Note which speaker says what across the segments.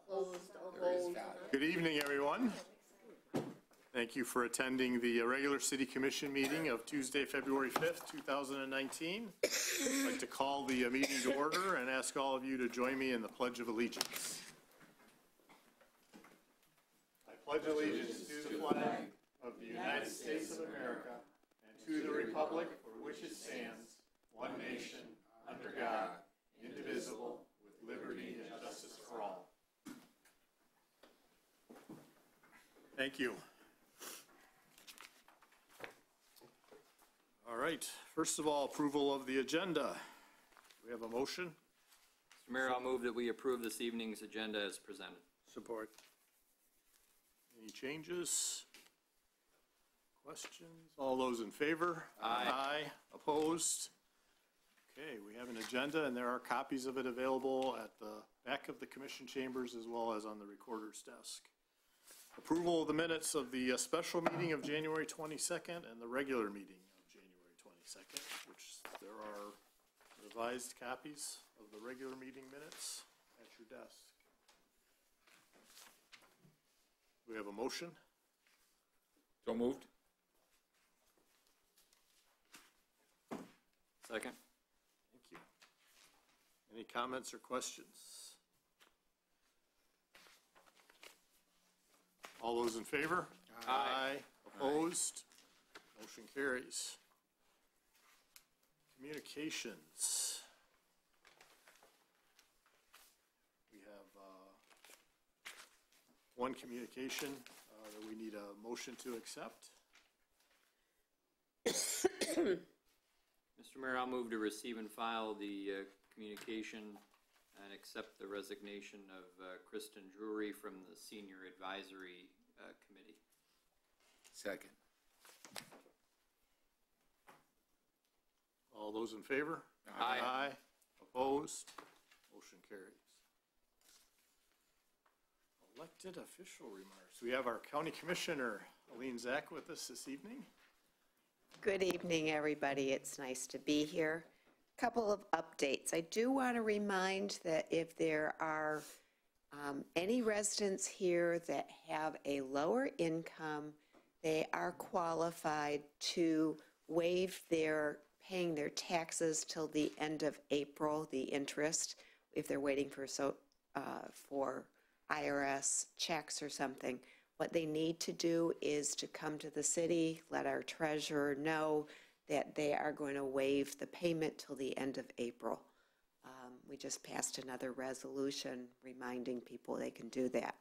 Speaker 1: Opposed.
Speaker 2: Good evening, everyone. Thank you for attending the regular City Commission meeting of Tuesday, February 5th, 2019. I'd like to call the meeting to order and ask all of you to join me in the Pledge of Allegiance. I pledge allegiance to the flag of the United States of America and to the republic for which it stands, one nation, under God, indivisible, with liberty and justice for all. Thank you. All right. First of all, approval of the agenda. Do we have a motion?
Speaker 3: Mr. Mayor, I'll move that we approve this evening's agenda as presented.
Speaker 2: Support. Any changes? Questions? All those in favor?
Speaker 3: Aye.
Speaker 2: Aye. Opposed? Okay, we have an agenda and there are copies of it available at the back of the commission chambers as well as on the recorder's desk. Approval of the minutes of the special meeting of January 22nd and the regular meeting of January 22nd, which there are revised copies of the regular meeting minutes at your desk. We have a motion.
Speaker 4: So moved.
Speaker 3: Second.
Speaker 2: Thank you. Any comments or questions? All those in favor?
Speaker 3: Aye.
Speaker 2: Opposed? Motion carries. Communications. We have one communication that we need a motion to accept.
Speaker 3: Mr. Mayor, I'll move to receive and file the communication and accept the resignation of Kristen Drury from the Senior Advisory Committee.
Speaker 4: Second.
Speaker 2: All those in favor?
Speaker 3: Aye.
Speaker 2: Aye. Opposed? Motion carries. Elected official remarks. We have our County Commissioner, Aline Zach, with us this evening.
Speaker 1: Good evening, everybody. It's nice to be here. Couple of updates. I do want to remind that if there are any residents here that have a lower income, they are qualified to waive their paying their taxes till the end of April, the interest, if they're waiting for IRS checks or something. What they need to do is to come to the city, let our treasurer know that they are going to waive the payment till the end of April. We just passed another resolution reminding people they can do that.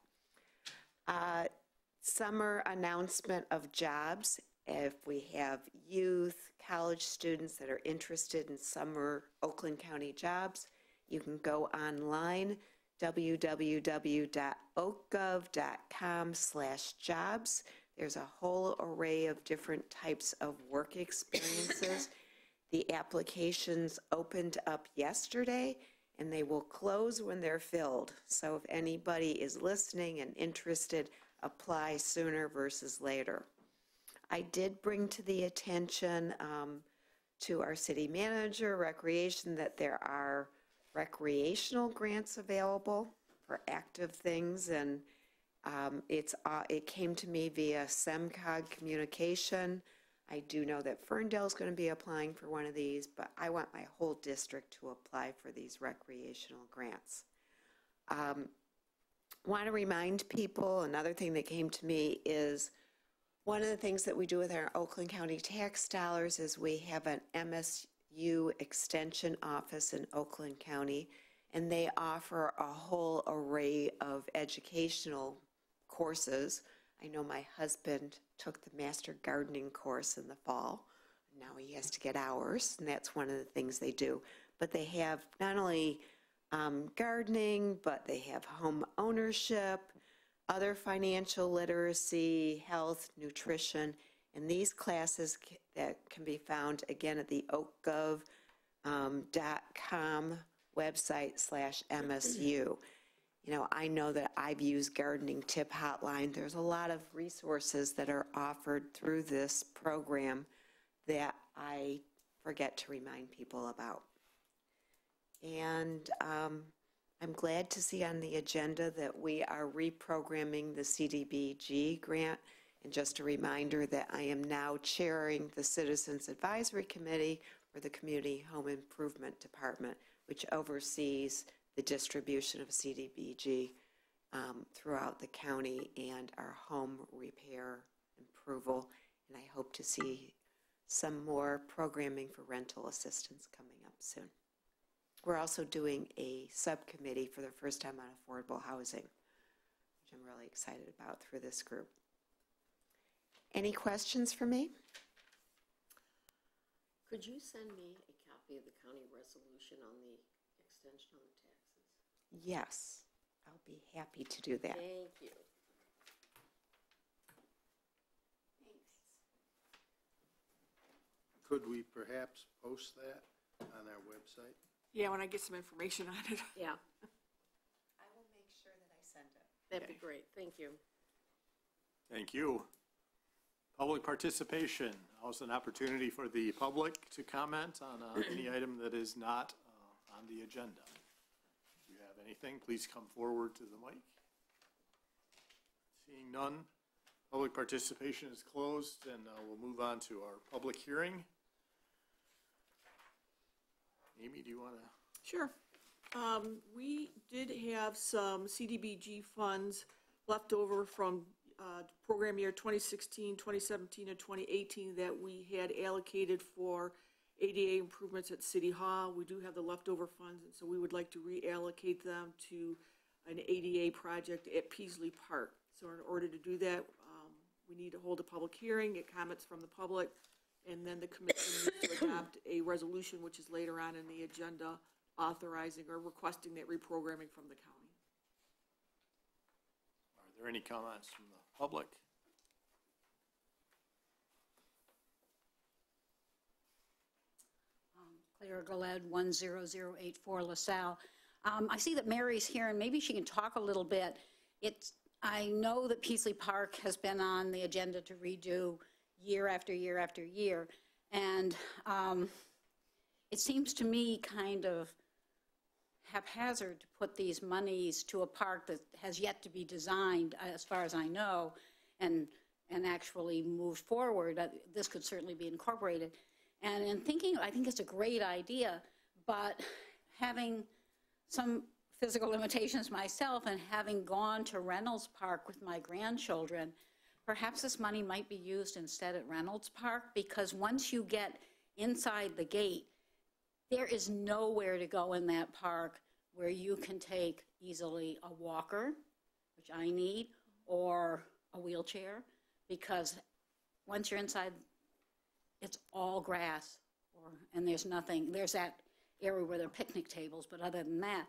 Speaker 1: Summer announcement of jobs. If we have youth, college students that are interested in summer Oakland County jobs, you can go online, www.oakgov.com/jobs. There's a whole array of different types of work experiences. The applications opened up yesterday and they will close when they're filled. So if anybody is listening and interested, apply sooner versus later. I did bring to the attention to our city manager, recreation, that there are recreational grants available for active things, and it came to me via SEMCOG communication. I do know that Ferndale is going to be applying for one of these, but I want my whole district to apply for these recreational grants. Want to remind people, another thing that came to me is one of the things that we do with our Oakland County tax dollars is we have an MSU extension office in Oakland County, and they offer a whole array of educational courses. I know my husband took the master gardening course in the fall. Now he has to get hours, and that's one of the things they do. But they have not only gardening, but they have home ownership, other financial literacy, health, nutrition, and these classes that can be found again at the oakgov.com website /MSU. You know, I know that I've used Gardening Tip Hotline. There's a lot of resources that are offered through this program that I forget to remind people about. And I'm glad to see on the agenda that we are reprogramming the CDBG grant. And just a reminder that I am now chairing the Citizens Advisory Committee for the Community Home Improvement Department, which oversees the distribution of CDBG throughout the county and our home repair approval. And I hope to see some more programming for rental assistance coming up soon. We're also doing a subcommittee for the first time on affordable housing, which I'm really excited about through this group. Any questions for me?
Speaker 5: Could you send me a copy of the county resolution on the extension on the taxes?
Speaker 1: Yes, I'll be happy to do that.
Speaker 5: Thank you.
Speaker 6: Could we perhaps post that on our website?
Speaker 7: Yeah, when I get some information on it.
Speaker 5: Yeah,
Speaker 1: I will make sure that I send it.
Speaker 5: that'd be great. Thank you.
Speaker 2: Thank you. Public participation. Now's an opportunity for the public to comment on any item that is not on the agenda. If you have anything, please come forward to the mic. Seeing none, public participation is closed, and we'll move on to our public hearing. Amy, do you want to?
Speaker 7: Sure. We did have some CDBG funds left over from program year 2016, 2017, and 2018 that we had allocated for ADA improvements at City Hall. We do have the leftover funds, and so we would like to reallocate them to an ADA project at Peasley Park. So in order to do that, we need to hold a public hearing, get comments from the public, and then the commission needs to adopt a resolution, which is later on in the agenda, authorizing or requesting that reprogramming from the county.
Speaker 2: Are there any comments from the public?
Speaker 8: Claire Galed, 10084 LaSalle. I see that Mary's here, and maybe she can talk a little bit. I know that Peasley Park has been on the agenda to redo year after year after year, and it seems to me kind of haphazard to put these monies to a park that has yet to be designed, as far as I know, and actually moved forward. This could certainly be incorporated. And in thinking, I think it's a great idea, but having some physical limitations myself and having gone to Reynolds Park with my grandchildren, perhaps this money might be used instead at Reynolds Park, because once you get inside the gate, there is nowhere to go in that park where you can take easily a walker, which I need, or a wheelchair, because once you're inside, it's all grass, and there's nothing. There's that area where there are picnic tables, but other than that,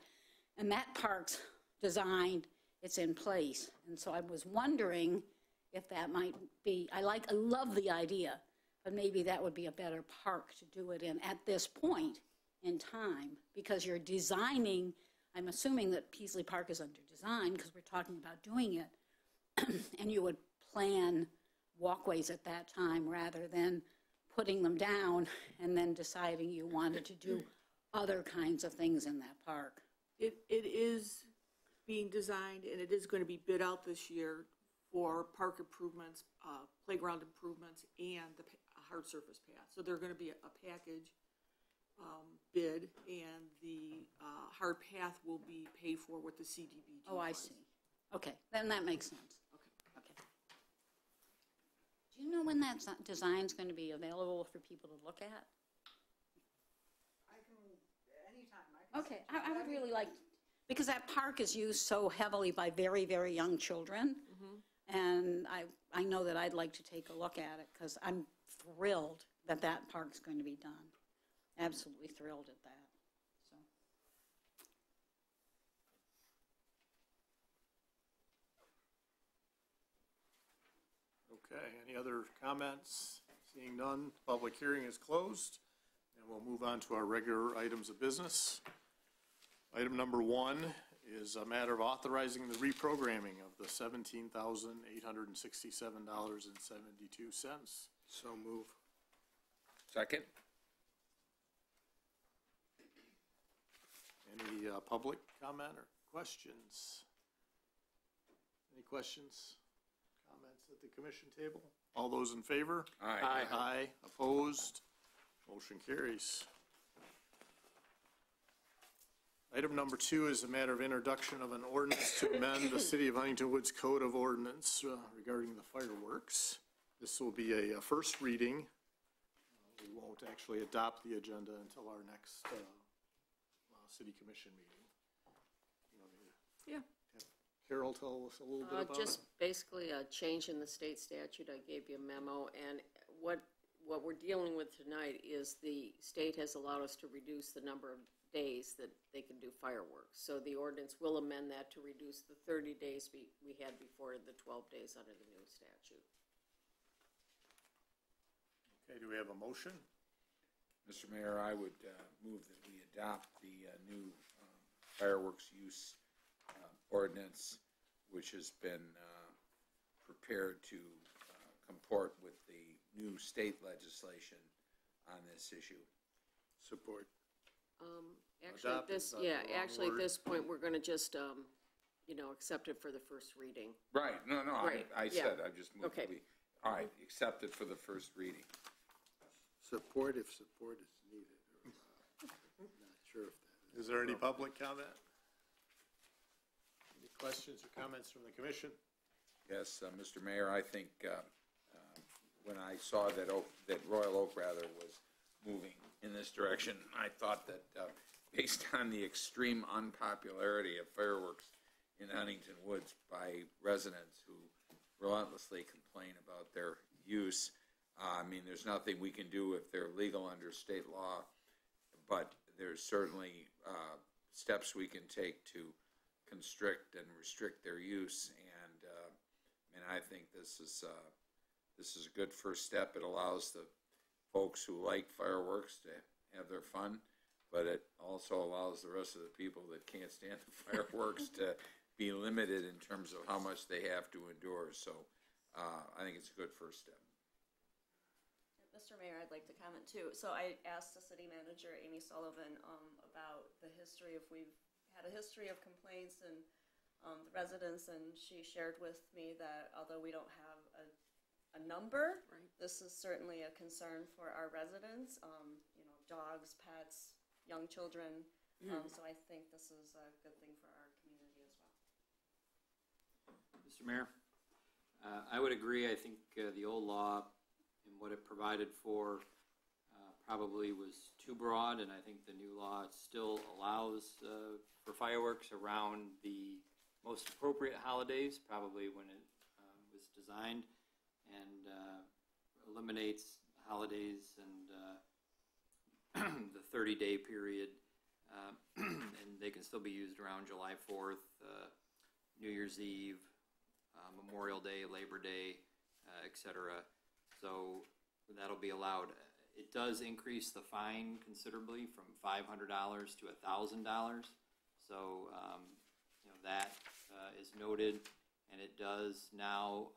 Speaker 8: and that park's designed, it's in place. And so I was wondering if that might be, I love the idea, but maybe that would be a better park to do it in at this point in time, because you're designing, I'm assuming that Peasley Park is under design because we're talking about doing it, and you would plan walkways at that time rather than putting them down and then deciding you wanted to do other kinds of things in that park.
Speaker 7: It is being designed, and it is going to be bid out this year for park improvements, playground improvements, and the hard surface path. So they're going to be a package bid, and the hard path will be paid for with the CDBG
Speaker 8: Oh, I
Speaker 7: funds.
Speaker 8: see. Okay, then that makes sense.
Speaker 7: Okay.
Speaker 8: Okay. Do you know when that design's going to be available for people to look at?
Speaker 9: I can, anytime.
Speaker 8: Okay, I would really like, because that park is used so heavily by very, very young children, and I know that I'd like to take a look at it, because I'm thrilled that that park's going to be done. Absolutely thrilled at that. So.
Speaker 2: Okay, any other comments? Seeing none, public hearing is closed, and we'll move on to our regular items of business. Item number 1 is a matter of authorizing the reprogramming of the $17,867.72.
Speaker 6: So move.
Speaker 4: Second?
Speaker 2: Any public comment or questions? Any questions, comments at the commission table? All those in favor?
Speaker 4: Aye.
Speaker 2: Aye. Opposed? Motion carries. Item number 2 is a matter of introduction of an ordinance to amend the City of Huntington Woods Code of Ordinance regarding the fireworks. This will be a first reading. We won't actually adopt the agenda until our next city commission meeting. You want me to
Speaker 7: Yeah.
Speaker 2: have Carol tell us a little bit about
Speaker 5: Just
Speaker 2: it?
Speaker 5: basically a change in the state statute. I gave you a memo, and what we're dealing with tonight is the state has allowed us to reduce the number of days that they can do fireworks. So the ordinance will amend that to reduce the 30 days we had before the 12 days under the new statute.
Speaker 2: Okay, do we have a motion?
Speaker 4: Mr. Mayor, I would move that we adopt the new fireworks use ordinance, which has been prepared to comport with the new state legislation on this issue.
Speaker 6: Support.
Speaker 5: Actually,
Speaker 2: Adopt is not the wrong
Speaker 5: at
Speaker 2: word.
Speaker 5: this point, we're gonna just, accept it for the first reading.
Speaker 4: Right, no,
Speaker 5: Right,
Speaker 4: I
Speaker 5: yeah.
Speaker 4: said, I just moved
Speaker 5: Okay.
Speaker 4: that we, all right, accept it for the first reading.
Speaker 6: Support if support is needed. Or, not sure if that is.
Speaker 2: Is there any public comment? Any questions or comments from the commission?
Speaker 4: Yes, Mr. Mayor, I think when I saw that Royal Oak was moving in this direction, I thought that based on the extreme unpopularity of fireworks in Huntington Woods by residents who relentlessly complain about their use, I mean, there's nothing we can do if they're legal under state law, but there's certainly steps we can take to constrict and restrict their use, and I think this is a good first step. It allows the folks who like fireworks to have their fun, but it also allows the rest of the people that can't stand the fireworks to be limited in terms of how much they have to endure. So I think it's a good first step.
Speaker 10: Mr. Mayor, I'd like to comment too. So I asked the city manager, Amy Sullivan, about the history, if we've had a history of complaints and the residents, and she shared with me that although we don't have a number,
Speaker 5: Right.
Speaker 10: this is certainly a concern for our residents, dogs, pets, young children. So I think this is a good thing for our community as well.
Speaker 3: Mr. Mayor, I would agree. I think the old law and what it provided for probably was too broad, and I think the new law still allows for fireworks around the most appropriate holidays, probably when it was designed, and eliminates holidays and the 30-day period, and they can still be used around July 4th, New Year's Eve, Memorial Day, Labor Day, etc. So that'll be allowed. It does increase the fine considerably from $500 to $1,000. So that is noted, and it does now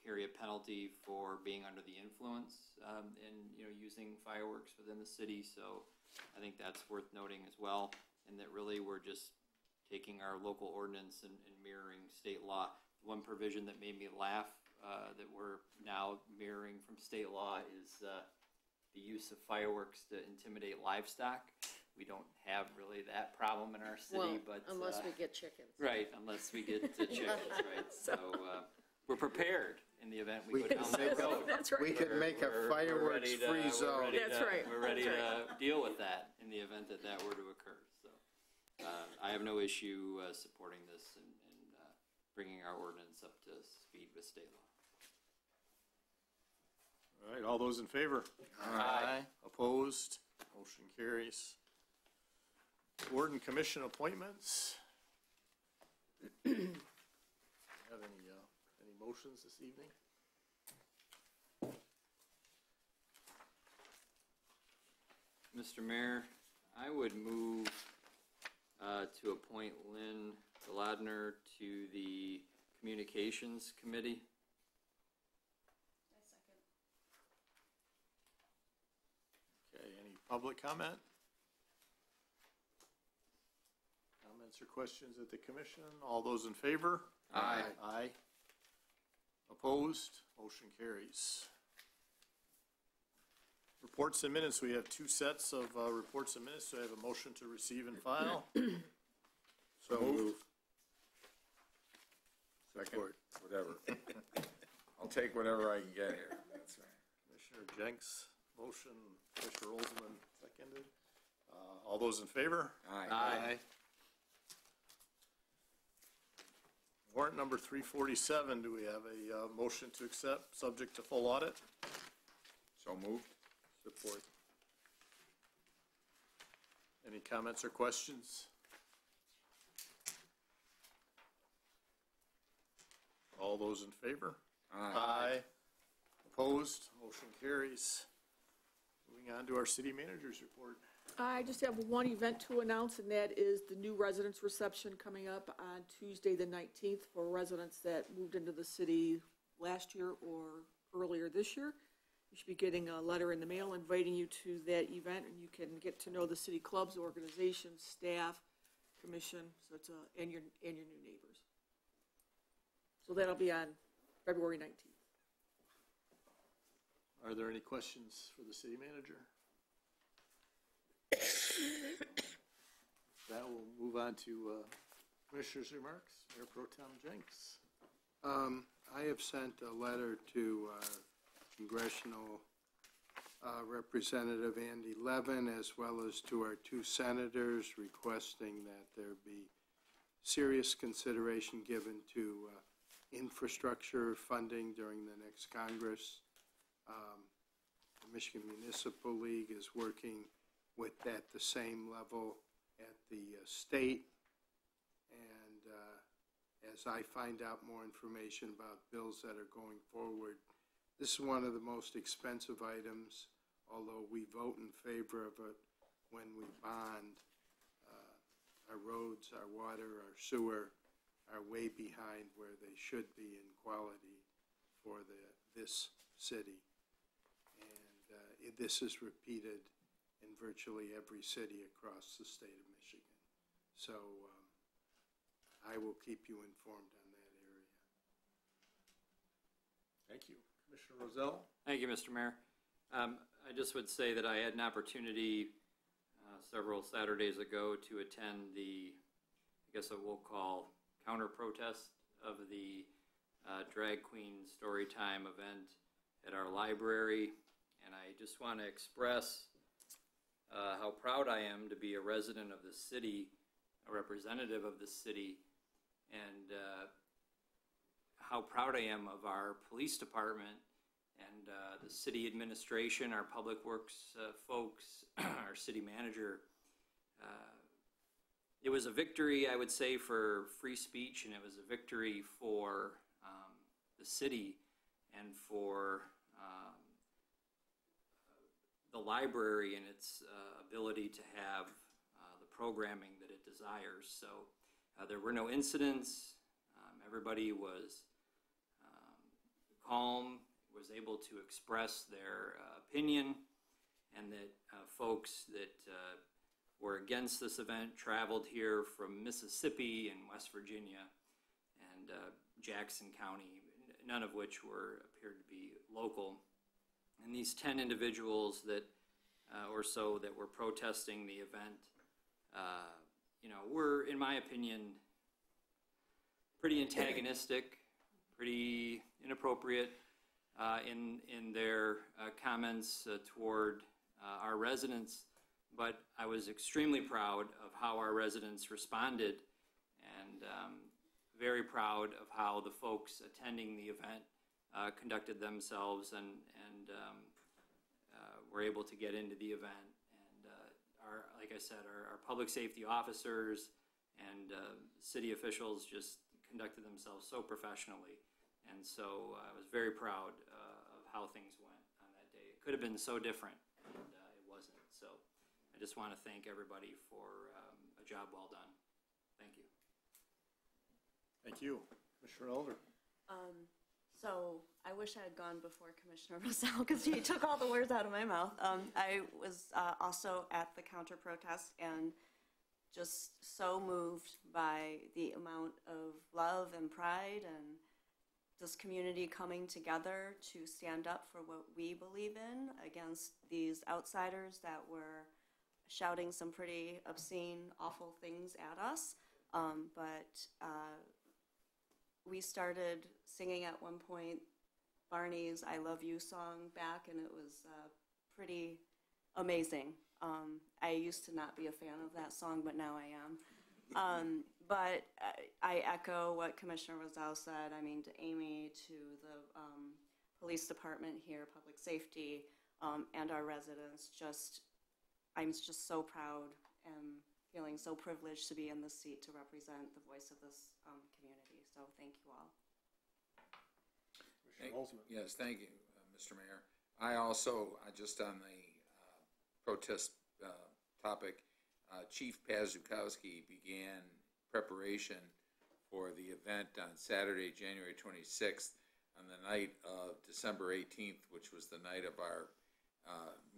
Speaker 3: carry a penalty for being under the influence and using fireworks within the city. So I think that's worth noting as well, and that really we're just taking our local ordinance and mirroring state law. One provision that made me laugh that we're now mirroring from state law is the use of fireworks to intimidate livestock. We don't have really that problem in our city,
Speaker 5: Well,
Speaker 3: but
Speaker 5: unless we get chickens.
Speaker 3: right, unless we get to chickens, right? So we're prepared in the event we go down that road.
Speaker 5: That's right.
Speaker 6: We could make a fireworks free zone.
Speaker 5: That's right.
Speaker 3: We're ready to deal with that in the event that were to occur. So I have no issue supporting this and bringing our ordinance up to speed with state law.
Speaker 2: All right, all those in favor? Aye. Opposed? Motion carries. Board and commission appointments. Have any motions this evening?
Speaker 3: Mr. Mayor, I would move to appoint Lynn Gladner to the Communications Committee.
Speaker 10: I second.
Speaker 2: Okay, any public comment? Comments or questions at the commission? All those in favor?
Speaker 4: Aye.
Speaker 2: Aye. Opposed? Motion carries. Reports and minutes. We have two sets of reports and minutes. So I have a motion to receive and file.
Speaker 6: So moved.
Speaker 4: Second, whatever. I'll take whatever I can get here. That's right.
Speaker 2: Commissioner Jenks, motion. Commissioner Olsman, seconded. All those in favor?
Speaker 4: Aye.
Speaker 2: Warrant number 347, do we have a motion to accept, subject to full audit?
Speaker 4: So moved.
Speaker 6: Support.
Speaker 2: Any comments or questions? All those in favor?
Speaker 4: Aye.
Speaker 2: Opposed? Motion carries. Moving on to our city manager's report.
Speaker 7: I just have one event to announce, and that is the new residence reception coming up on Tuesday, the 19th, for residents that moved into the city last year or earlier this year. You should be getting a letter in the mail inviting you to that event, and you can get to know the city clubs, organizations, staff, commission, so it's and your new neighbors. So that'll be on February 19th.
Speaker 2: Are there any questions for the city manager? That will move on to Commissioner's remarks. Mayor Pro Tem Jenks.
Speaker 6: I have sent a letter to Congressional Representative Andy Levin, as well as to our two senators, requesting that there be serious consideration given to infrastructure funding during the next Congress. The Michigan Municipal League is working with at the same level at the state, and as I find out more information about bills that are going forward, this is one of the most expensive items, although we vote in favor of it when we bond. Our roads, our water, our sewer are way behind where they should be in quality for this city. And this is repeated in virtually every city across the state of Michigan. So I will keep you informed on that area.
Speaker 2: Thank you. Commissioner Rozell?
Speaker 3: Thank you, Mr. Mayor. I just would say that I had an opportunity several Saturdays ago to attend the, I guess what we'll call counter-protest of the drag queen story time event at our library. And I just want to express how proud I am to be a resident of the city, a representative of the city, and how proud I am of our police department and the city administration, our public works folks, our city manager. It was a victory, I would say, for free speech, and it was a victory for the city and for the library and its ability to have the programming that it desires. So there were no incidents. Everybody was calm, was able to express their opinion, and that folks that were against this event traveled here from Mississippi and West Virginia and Jackson County, none of which appeared to be local. And these 10 individuals that or so that were protesting the event, were, in my opinion, pretty antagonistic, pretty inappropriate in their comments toward our residents. But I was extremely proud of how our residents responded, and very proud of how the folks attending the event conducted themselves and were able to get into the event. And like I said, our public safety officers and city officials just conducted themselves so professionally. And so I was very proud of how things went on that day. It could have been so different, and it wasn't. So I just want to thank everybody for a job well done. Thank you.
Speaker 2: Thank you. Commissioner Elder?
Speaker 10: So I wish I had gone before Commissioner Rosell because he took all the words out of my mouth. I was also at the counter protest, and just so moved by the amount of love and pride and this community coming together to stand up for what we believe in against these outsiders that were shouting some pretty obscene, awful things at us. We started singing at one point Barney's I Love You song back, and it was pretty amazing. I used to not be a fan of that song, but now I am. But I echo what Commissioner Roselle said. I mean, to Amy, to the police department here, public safety, and our residents, I'm just so proud and feeling so privileged to be in this seat to represent the voice of this community. So thank you all.
Speaker 4: Yes, thank you, Mr. Mayor. I also, just on the protest topic, Chief Pazukowski began preparation for the event on Saturday, January 26th, on the night of December 18th, which was the night of our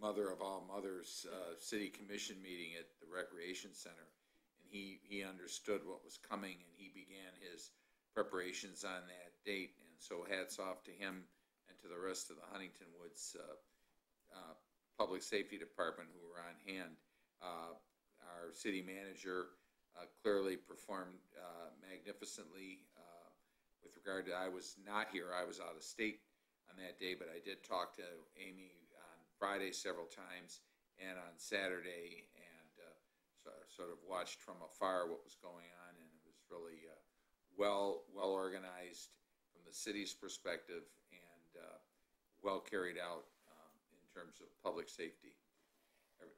Speaker 4: Mother of All Mothers City Commission meeting at the Recreation Center. And he understood what was coming, and he began his preparations on that date. And so hats off to him and to the rest of the Huntington Woods Public Safety Department who were on hand. Our city manager clearly performed magnificently with regard to, I was not here, I was out of state on that day, but I did talk to Amy on Friday several times and on Saturday, and sort of watched from afar what was going on, and it was really well organized from the city's perspective and well carried out in terms of public safety.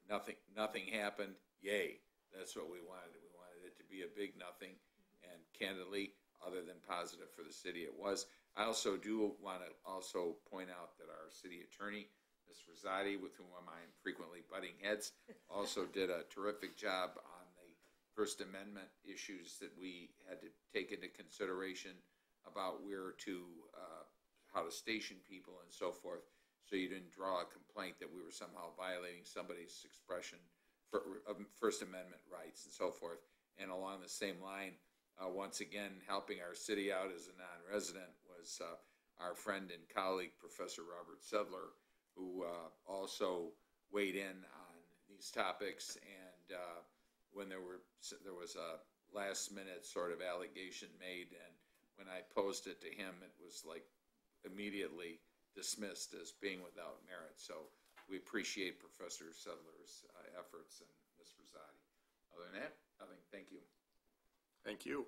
Speaker 4: Nothing happened. Yay. That's what we wanted. We wanted it to be a big nothing, and candidly, other than positive for the city, it was. I also do want to also point out that our city attorney, Ms. Rosati, with whom I am frequently butting heads, also did a terrific job on the First Amendment issues that we had to take into consideration about where to, how to station people and so forth, so you didn't draw a complaint that we were somehow violating somebody's expression of First Amendment rights and so forth. And along the same line, once again, helping our city out as a non-resident was our friend and colleague, Professor Robert Sedler, who also weighed in on these topics. And when there was a last-minute sort of allegation made, and when I posed it to him, it was like immediately dismissed as being without merit. So we appreciate Professor Sedler's efforts and Ms. Rosati. Other than that, nothing. Thank you.
Speaker 2: Thank you.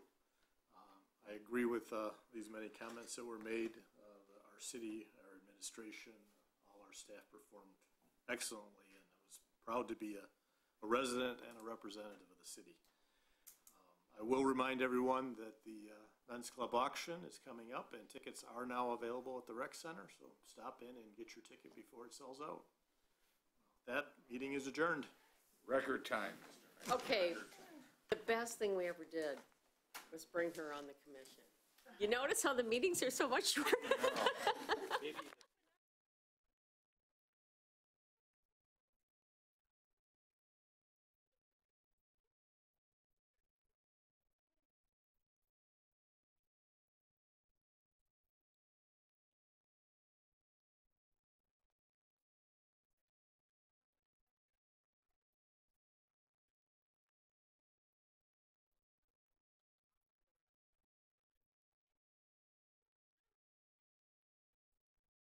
Speaker 2: I agree with these many comments that were made. Our city, our administration, all our staff performed excellently, and I was proud to be a resident and a representative of the city. I will remind everyone that the Men's Club auction is coming up, and tickets are now available at the Rec Center, so stop in and get your ticket before it sells out. That meeting is adjourned.
Speaker 4: Record time.
Speaker 5: Okay, the best thing we ever did was bring her on the commission. You notice how the meetings are so much shorter?